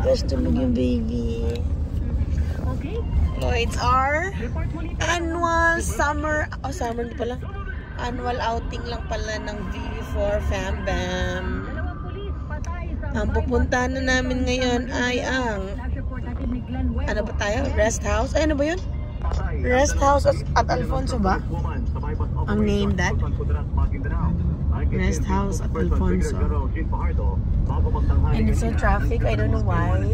Gusto mo yung baby. No, it's our annual summer, summer din pala. Annual outing lang pala ng VV4 Fambam. Ang pupuntahan na namin ngayon ay ang, ano ba tayo? Rest house? Ay, ano ba yun? Rest house at Alfonso ba? Ang name that? Rest house at Alfonso. And it's so traffic, I don't know why.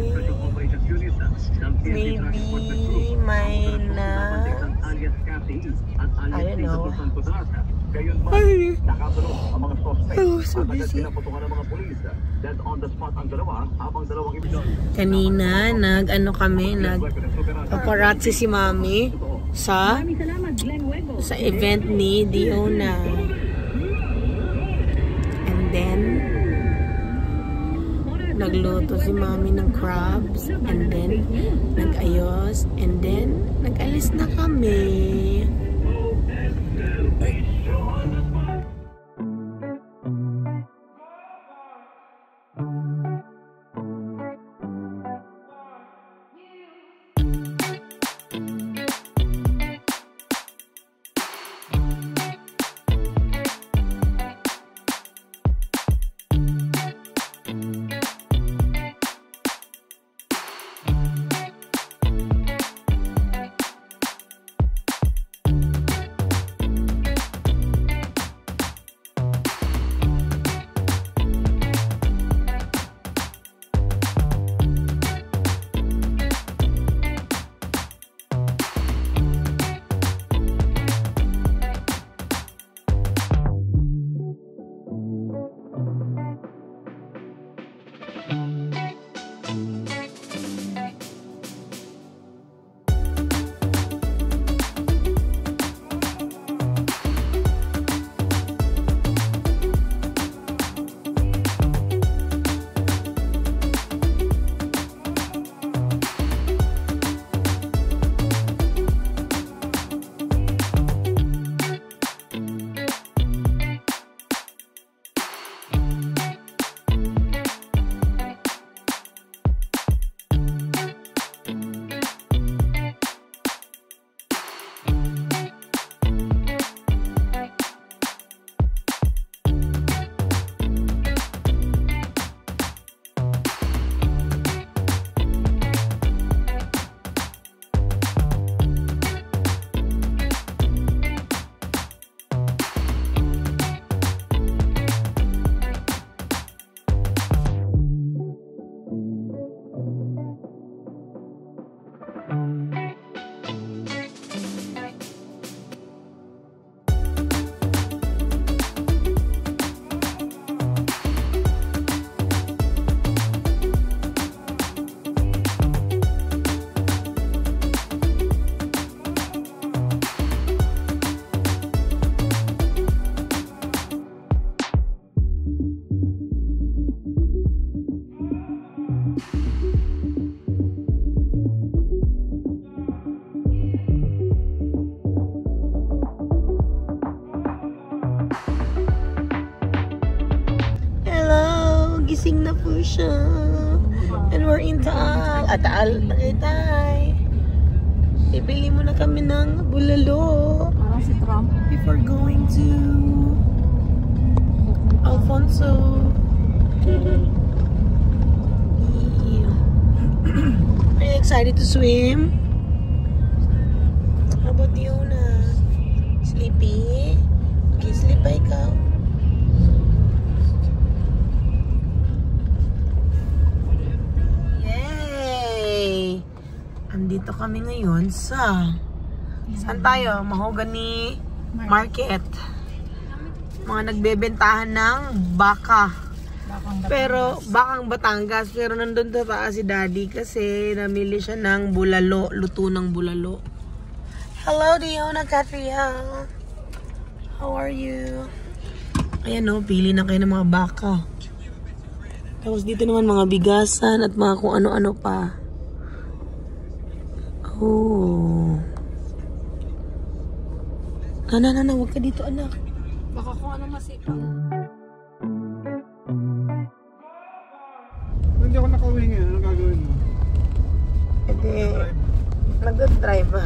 Maybe may I don't know. Ay, oh, so busy. Kanina, nag-paparazzi si Mami sa event ni Diona. And then, nagluto si Mami ng crabs, and then nag-ayos, and then nag-alis na kami. Gising na po siya. And we're in Taal. Tagaytay. Ibili mo na kami ng bulalo. Parang si Trump. Before going to Alfonso. Are you excited to swim? How about Diona? Sleepy? Okay, sleep ba ikaw? Andito kami ngayon sa saan tayo? Mahogany Market. Mga nagbebentahan ng baka. Pero bakang Batangas, pero nandun sa taas si Daddy kasi namili siya ng bulalo, luto ng bulalo. Hello Diona Catriel. How are you? Ayan o, pili na kayo ng mga baka. Tapos dito naman mga bigasan at mga kung ano-ano pa. Oh. Na, huwag ka dito, anak. Baka kung ano masipang. Hindi ako nakauwi ngayon. Hindi. Nag-drive ba?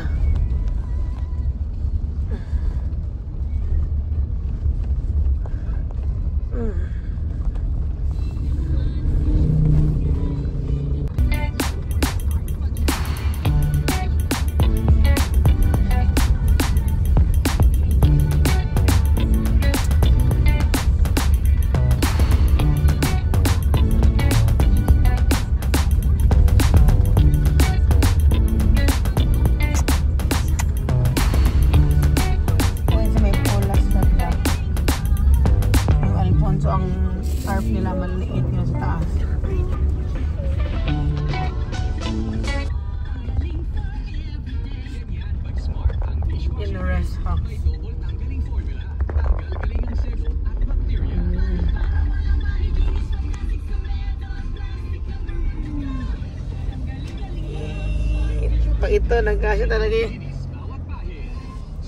Pag ito, nagkasya talaga eh.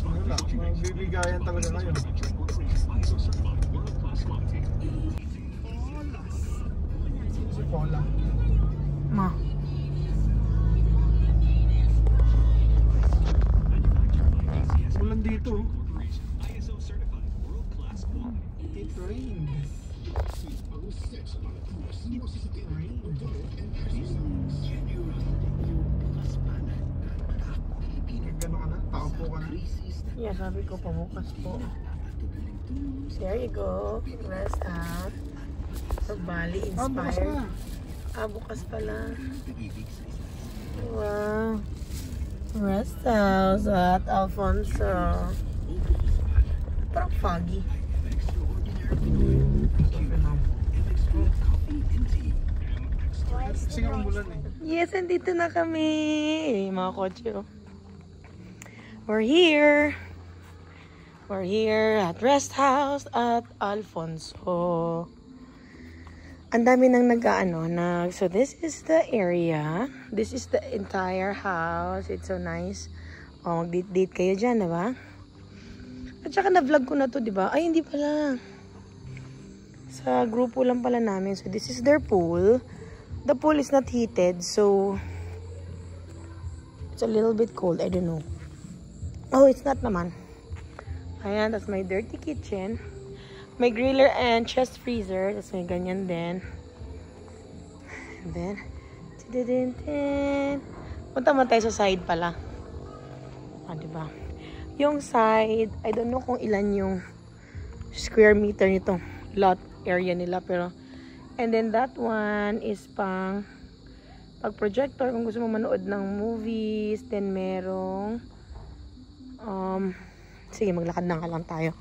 Wala, mabibigayan talaga kayo. Si Paula. Ma. Ulan dito. It rained. Gano'n ka na? Tao po ka na? Yeah, sabi ko pamukas po. There you go. Rest house. So, Bali bukas inspired. na. Bukas pala. Wow. Rest house at Alfonso. Parang foggy. Kasi nga umulan eh. Yes, andito na kami. Mga kotse. We're here. We're here at Rest House at Alfonso. Ang dami nang so this is the area. This is the entire house. It's so nice. Oh, mag-date kayo dyan, diba? At saka na-vlog ko na to, diba? Ay, hindi pala. Sa grupo lang pala namin. So this is their pool. The pool is not heated, so it's a little bit cold. I don't know. Oh, it's not naman. Ayan, that's my dirty kitchen. My griller and chest freezer. That's my ganyan din. And then, punta man tayo sa side pala. Ah, diba? Yung side, I don't know kung ilan yung square meter nitong lot area nila, pero and then that one is pang pag-projector kung gusto mo manood ng movies. Then merong sige, maglakad na lang tayo.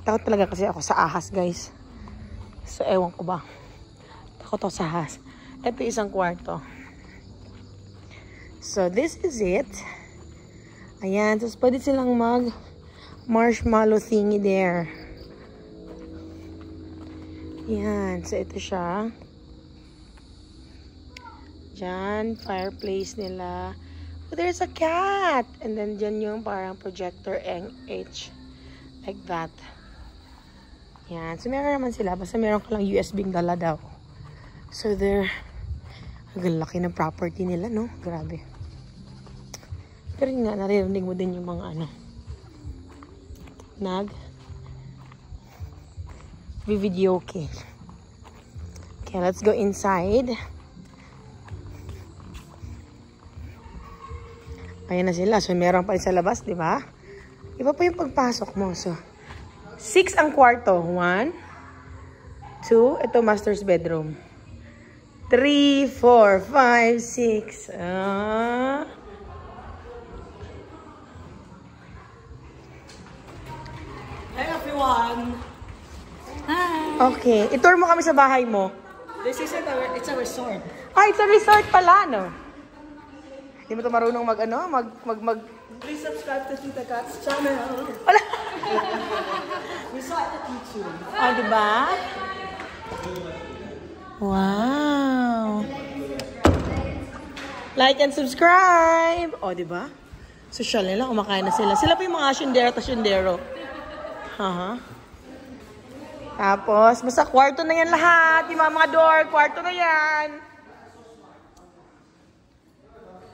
Takot talaga kasi ako sa ahas, guys. So, ewan ko ba. Takot ako sa ahas. Ito isang kwarto. So, this is it. Ayan. So, pwede silang mag-marshmallow thingy there. Ayan. So, ito siya. Diyan, fireplace nila. Oh, there's a cat! And then, dyan yung parang projector H. Like that. Yan. So, meron naman sila. Basta meron ka lang USB-ng dala daw. So, they're ang laki ng property nila, no? Grabe. Pero yun nga, naririnig mo din yung mga video okay. Okay, let's go inside. Ayan na sila. So, meron pa rin sa labas, di ba? Iba pa yung pagpasok mo. So, 6 ang kwarto. 1, 2. Ito, master's bedroom. 3, 4, 5, 6. Hi everyone! Hi! Okay. I-tour mo kami sa bahay mo. This is it's a resort. Ah, it's a resort pala, no? Hindi mo ito marunong Please subscribe to Tita Kat's channel. Wala. We saw it to teach you. Oh, diba? Wow. Like and subscribe. Oh, diba? Social nila, kumakain na sila. Sila pa yung mga asyendero. Tapos, basta kwarto na yan lahat. Yung mga door, kwarto na yan.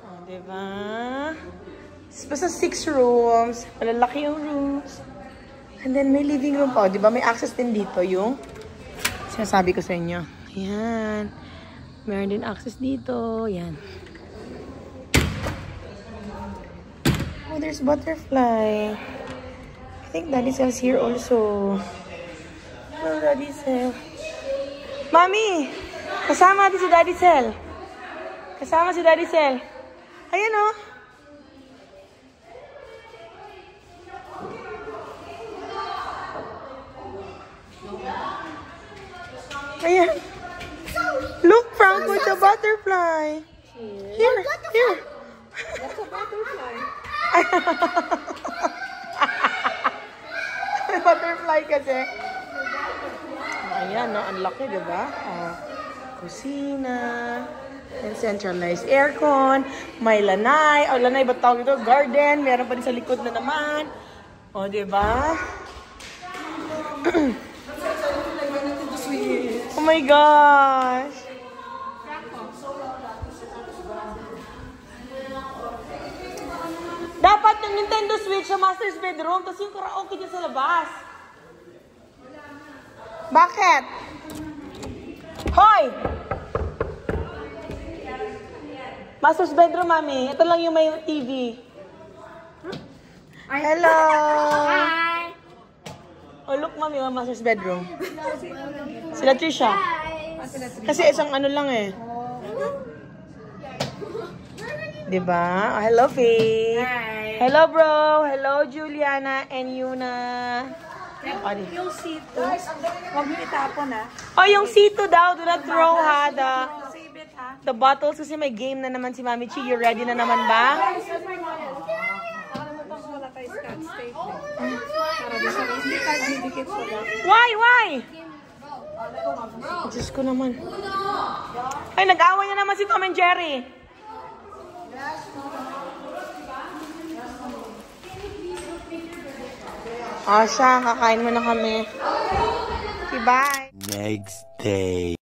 Oh, Diba? Basta 6 rooms. Malalaki yung rooms. And then may living room pa. Diba? May access din dito yung sinasabi ko sa inyo. Ayan. Meron din access dito. Ayan. Oh, there's butterfly. I think Daddy Cell's here also. Hello, Daddy Cell. Mami! Kasama natin si Daddy Cell. Kasama si Daddy Cell. Ayan o. Ayan. Look, Franco, it's a butterfly. Here, here. That's a butterfly. Butterfly kasi. Ayan, no? Ang laki, diba? Kusina. And centralized aircon. May lanay. O, lanay, ba't tawag ito? Garden. Meron pa din sa likod na naman. O, diba? Oh my gosh. Dapat yung Nintendo Switch sa master's bedroom, tapos yung karaoke dyan sa labas. Bakit? Hoy! Master's bedroom, mami. Ito lang yung may TV. Hello! Hi! Oh, look, mami, yung master's bedroom. Sila Trisha. Kasi isang ano lang eh. Diba? Oh, hello, Faye. Hi! Hello, bro. Hello, Juliana and Yuna. Yung C2, huwag mo itapon ha. Oh, yung C2 daw. Do not throw, ha. Save it ha. The bottles kasi may game na naman si Mami Chi. You ready na naman ba? Nakalimutan ko wala tayo Scotch tape. Para di siya hindi tayo didikit sa lahat. Why? Diyos ko naman. Ay, nag-away na naman si Tom and Jerry. Oh, siya. Kakain mo na kami. Okay, bye. Next day.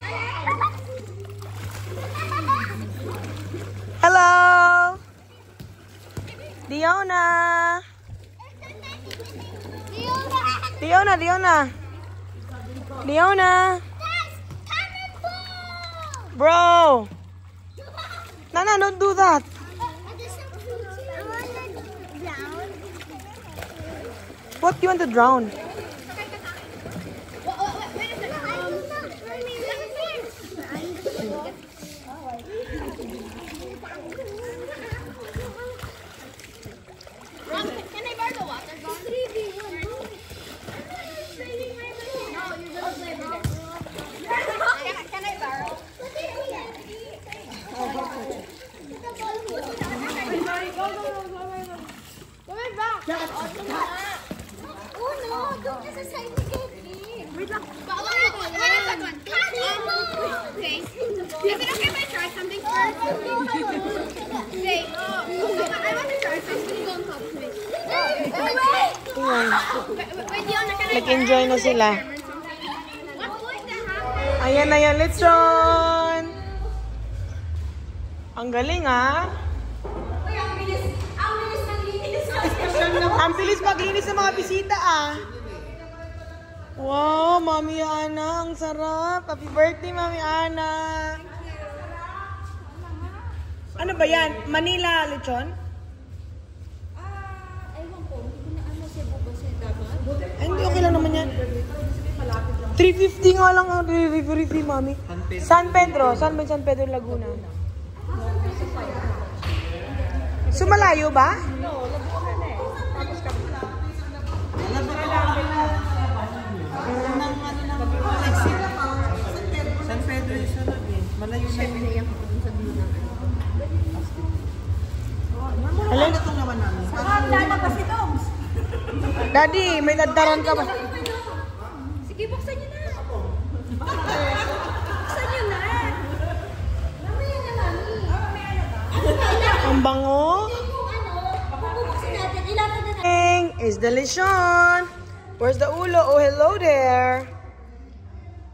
Hello! Diona! Diona! Bro! Nana, don't do that! What do you want to drown? Can I borrow the water bottle? Can I borrow? Oh no, don't just assign me cake. Wait lang. Okay. Is it okay if I try something first? Wait. I want to try something. Don't talk to me. Wait, Diona, can I Nag-enjoy na sila. What's going to happen? Ayan na yan, let's run! Ang galing, ha? Ang bilis maglinis ng mga bisita, ah. Wow, Mami Ana, ang sarap. Happy birthday, Mami Ana. Ano ba yan? Manila lechon? Ewan ko, hindi ko na ano siya bubasin dapat. Ay, hindi, okay lang naman yan. 350 nga lang ang delivery fee, Mami. San Pedro. San Pedro, Laguna. So, malayo ba? San Pedro yung sunod eh. Malayo na yun. Hello? Lalabas ito. Daddy, may nadaran ka ba? Sige, buksan niyo na. Buksan niyo na. Mamaya na, Mami. Ang bango. Bubuksan natin. Ilapad na natin. Is the lechon. Where's the ulo? Oh, hello there.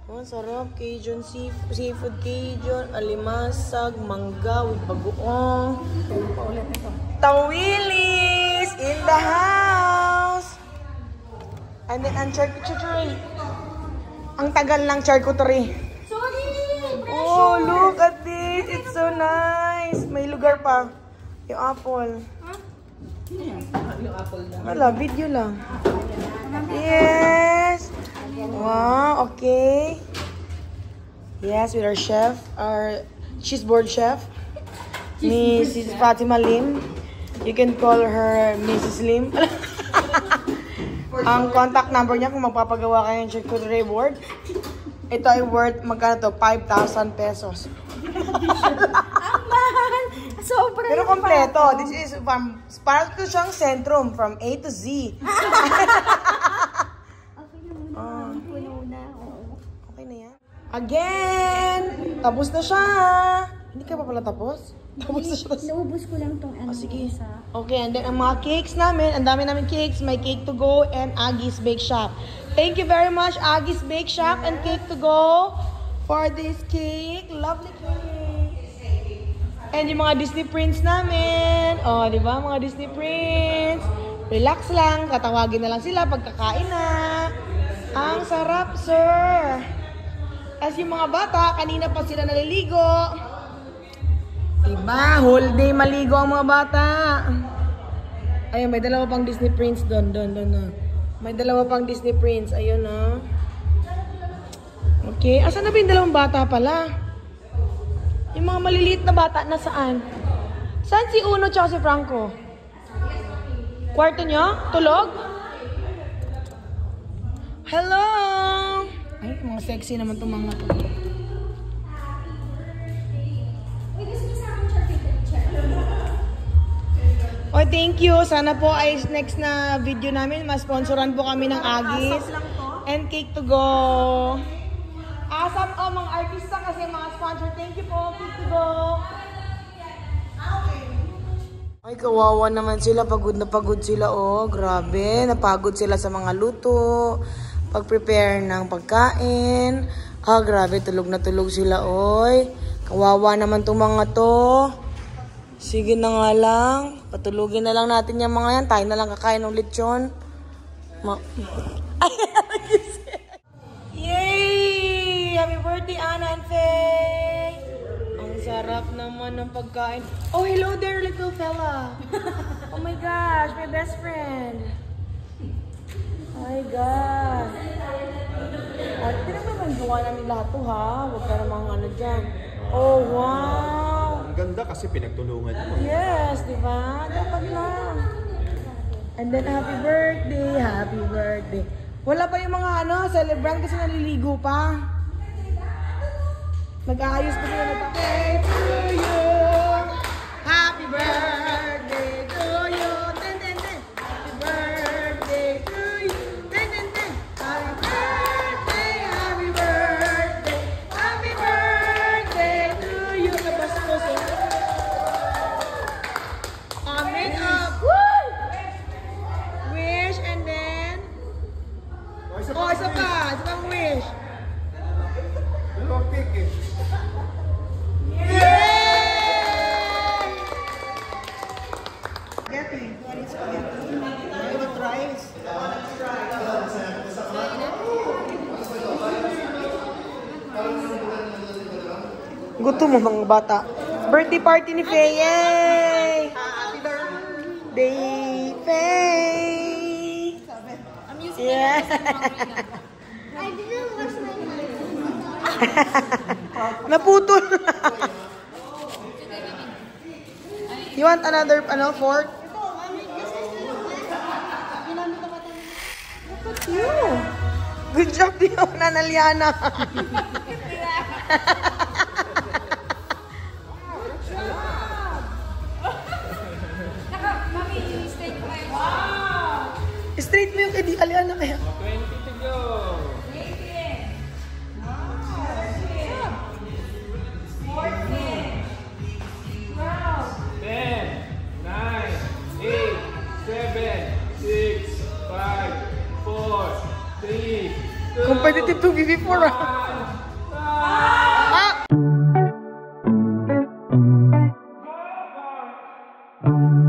Oh, Ang sarap. Cajun seafood Cajun, alimasag, mangga with bagoong. Paulit ito. Tawilis in the house. And then ang charcuterie. Ang tagal ng charcuterie. Sorry! Oh, look at this. It's so nice. May lugar pa. Yung apple. Yung apple na. Wala, video lang. Yes. Wow, okay. Yes, with our chef, our cheese board chef, Mrs. Fatima Lim. You can call her Mrs. Lim. Ang contact number niya kung magpapagawa kayo ng charcuterie board. Ito ay worth, magkano to? 5,000 pesos. Ang mahal! Sobra Pero yun kompleto. pa. This is parang ko siyang sentrum from A to Z. Okay na muna. Puno na. Oo. Okay na yan. Again! Tapos na siya! Hindi ka pa pala tapos? Tapos na siya. Naubos ko lang tong ano. Sige. Isa. Okay, and then ang mga cakes namin, ang dami namin cakes. May Cake to Go and Aggie's Bake Shop. Thank you very much, Aggie's Bake Shop and Cake to Go for this cake. Lovely cake. And yung mga Disney prints namin. Oh, di ba? Mga Disney prints. Relax lang. Tatawagin na lang sila pagkakain na. Ang sarap, sir. As yung mga bata, kanina pa sila naliligo. Diba? Whole day maligo ang mga bata. Ayun, may dalawa pang Disney prints doon. May dalawa pang Disney prints. Ayun, ah. Okay. Asan na ba yung dalawang bata pala? Yung mga maliliit na bata, nasaan? Saan si Uno tsaka si Franco? Kwarto nyo? Tulog? Hello! Ay, mga sexy naman itong mga to. Oh, thank you. Sana po ay next na video namin, ma-sponsoran po kami ng Aggie's and Cake to Go. Asap, oh, mga artista kasi mga sponsor. Thank you po, Cake to Go. Ay, kawawa naman sila. Pagod na pagod sila, oh. Grabe. Napagod sila sa mga luto. Pag-prepare ng pagkain. Ah, grabe. Tulog na tulog sila, oy. Kawawa naman itong mga to. Sige na nga lang. Patulugin na lang natin yung mga yan. Tayo na lang kakain ng lechon. Yay! Happy birthday, Anna and Faye! Ang sarap naman ng pagkain. Oh, hello there, little fella. Oh my gosh, my best friend. Oh my gosh. At pinagpapagawa namin lahat to, ha? Huwag ka namang ano dyan. Oh, wow! Ang ganda kasi pinagtulungan mo. Yes, di ba? Dapat lang. And then, happy birthday, happy birthday. Wala pa yung mga celebrant kasi naliligo pa. Nag-aayos pa sila na birthday to you. Happy birthday to you. Ten, ten, ten. Happy birthday to you. Ten, ten, ten. Happy birthday, happy birthday. Happy birthday to you. Nabastos eh. Make up. Woo! Wish and then... Oh, isa pa. Isa pang wish. Dalawang cake eh. Yay! Spaghetti. What is spaghetti? With rice. Gusto mo mga bata. Birthday party ni Faye. Yay! Happy birthday, Faye! I'm using Yeah. I didn't wash my hands. Naputol na. You want another fork? Look at you. Good job din ako, Nanaliana. Straight mo yung kay Aliana kaya. 20 to go. Competitive to BB4 ah. Thank you.